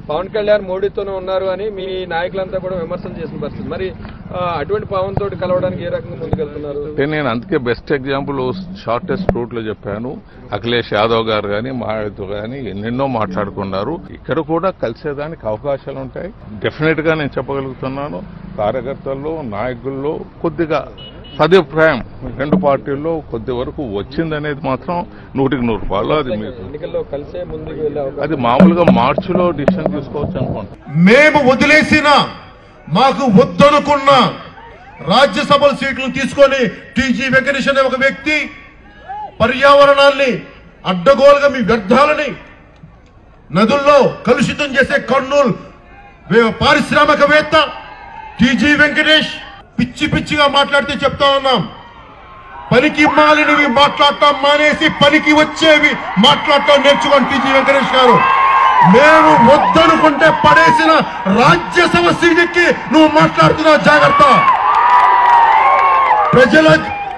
పవన్ కళ్యాణ్ మోడీతోనే ఉన్నారు అని మీ నాయకులంతా కూడా విమర్శలు చేసిన పరిస్థితి. మరి అటువంటి పవన్ తోటి కలవడానికి ఏ రకంగా ముందుకెళ్తున్నారు? నేను అందుకే బెస్ట్ ఎగ్జాంపుల్ షార్టెస్ట్ రూట్ లో చెప్పాను. అఖిలేష్ యాదవ్ గారు కానీ మాయావతితో కానీ ఎన్నెన్నో మాట్లాడుకున్నారు. ఇక్కడ కూడా కలిసేదానికి అవకాశాలు ఉంటాయి. డెఫినెట్ గా నేను చెప్పగలుగుతున్నాను. కార్యకర్తల్లో నాయకుల్లో కొద్దిగా సదుపాయం రెండు పార్టీల్లో కొద్ది వరకు వచ్చిందనేది మాత్రం 100% అది ఎన్నికల్లో కలిసే ముందుకు వెళ్ళే అది మామూలుగా మార్చిలో డిసిషన్ తీసుకోవచ్చు అనుకుంటా. మేము వదిలేసిన మాకు వద్దనుకున్న రాజ్యసభ సీట్లను తీసుకొని టీజీ వెంకటేష్ అనే ఒక వ్యక్తి పర్యావరణాన్ని అడ్డగోలుగా మీ వ్యర్థాలని నదుల్లో కలుషితం చేసే కర్నూలు పారిశ్రామికవేత్త టీజీ వెంకటేష్ పిచ్చి పిచ్చిగా మాట్లాడితే చెప్తా ఉన్నాం. పనికి మాలినవి మాట్లాడటం మానేసి పనికి వచ్చేవి మాట్లాడటం నేర్చుకోండి టీజీ వెంకటేష్ గారు. మేము వద్దనుకుంటే పడేసిన రాజ్యసభ సీటుకి నువ్వు మాట్లాడుతున్నావు, జాగ్రత్త. ప్రజల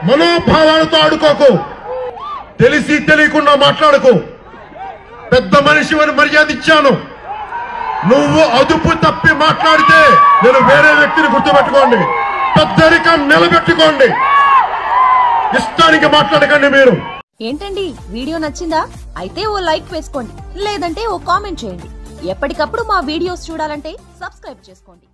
మనోభావాలతో ఆడుకోకు, తెలిసి తెలియకుండా మాట్లాడుకో. పెద్ద మనిషి అని మర్యాద ఇచ్చాను. నువ్వు అదుపు తప్పి మాట్లాడితే నేను వేరే వ్యక్తిని గుర్తుపెట్టుకోండి. పెద్దరికం నిలబెట్టుకోండి. ఇష్టానికి మాట్లాడకండి. మీరు ఏంటండి వీడియో నచ్చిందా? అయితే ఓ లైక్ వేసుకోండి, లేదంటే ఓ కామెంట్ చేయండి. ఎప్పటికప్పుడు మా వీడియోస్ చూడాలంటే సబ్స్క్రైబ్ చేసుకోండి.